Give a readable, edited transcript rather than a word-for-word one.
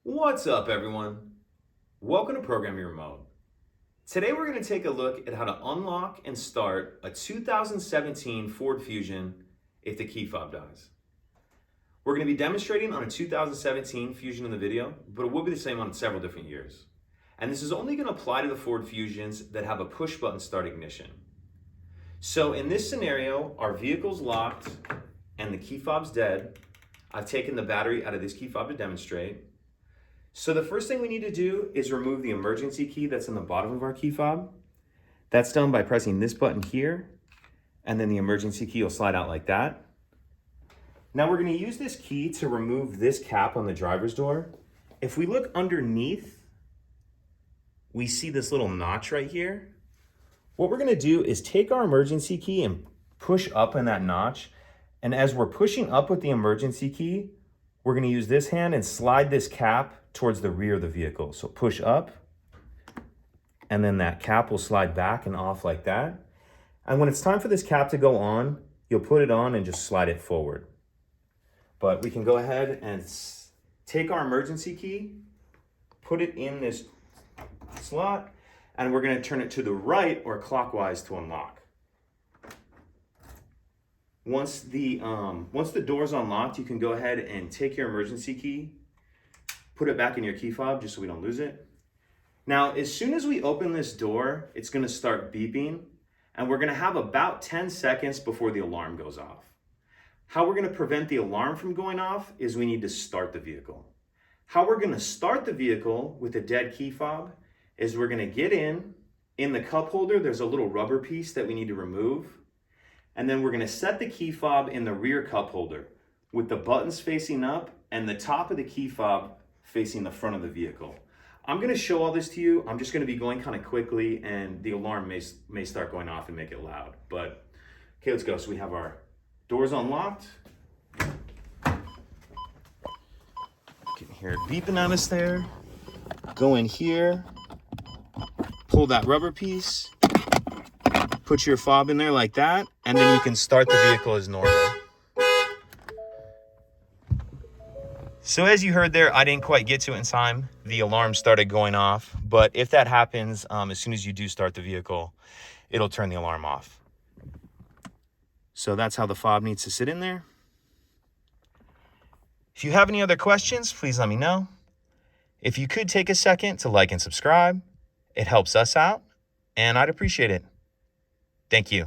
What's up, everyone? Welcome to Program Your Remote. Today we're going to take a look at how to unlock and start a 2017 Ford Fusion if the key fob dies. We're going to be demonstrating on a 2017 Fusion in the video, but it will be the same on several different years. And this is only going to apply to the Ford Fusions that have a push button start ignition. So in this scenario, our vehicle's locked and the key fob's dead. I've taken the battery out of this key fob to demonstrate. So the first thing we need to do is remove the emergency key that's in the bottom of our key fob. That's done by pressing this button here, and then the emergency key will slide out like that. Now we're going to use this key to remove this cap on the driver's door. If we look underneath, we see this little notch right here. What we're going to do is take our emergency key and push up in that notch. And as we're pushing up with the emergency key, we're going to use this hand and slide this cap towards the rear of the vehicle. So push up, and then that cap will slide back and off like that. And when it's time for this cap to go on, you'll put it on and just slide it forward. But we can go ahead and take our emergency key, put it in this slot, and we're going to turn it to the right or clockwise to unlock. Once the door's unlocked, you can go ahead and take your emergency key, put it back in your key fob just so we don't lose it. Now, as soon as we open this door, it's going to start beeping, and we're going to have about 10 seconds before the alarm goes off. How we're going to prevent the alarm from going off is we need to start the vehicle. How we're going to start the vehicle with a dead key fob is we're going to get in the cup holder, there's a little rubber piece that we need to remove. And then we're going to set the key fob in the rear cup holder with the buttons facing up and the top of the key fob facing the front of the vehicle. I'm going to show all this to you. I'm just going to be going kind of quickly, and the alarm may start going off and make it loud. But okay, let's go. So we have our doors unlocked. You can hear it beeping at us there. Go in here, pull that rubber piece, put your fob in there like that, and then you can start the vehicle as normal. So as you heard there, I didn't quite get to it in time. The alarm started going off, but if that happens, as soon as you do start the vehicle, it'll turn the alarm off. So that's how the fob needs to sit in there. If you have any other questions, please let me know. If you could take a second to like and subscribe, it helps us out, and I'd appreciate it. Thank you.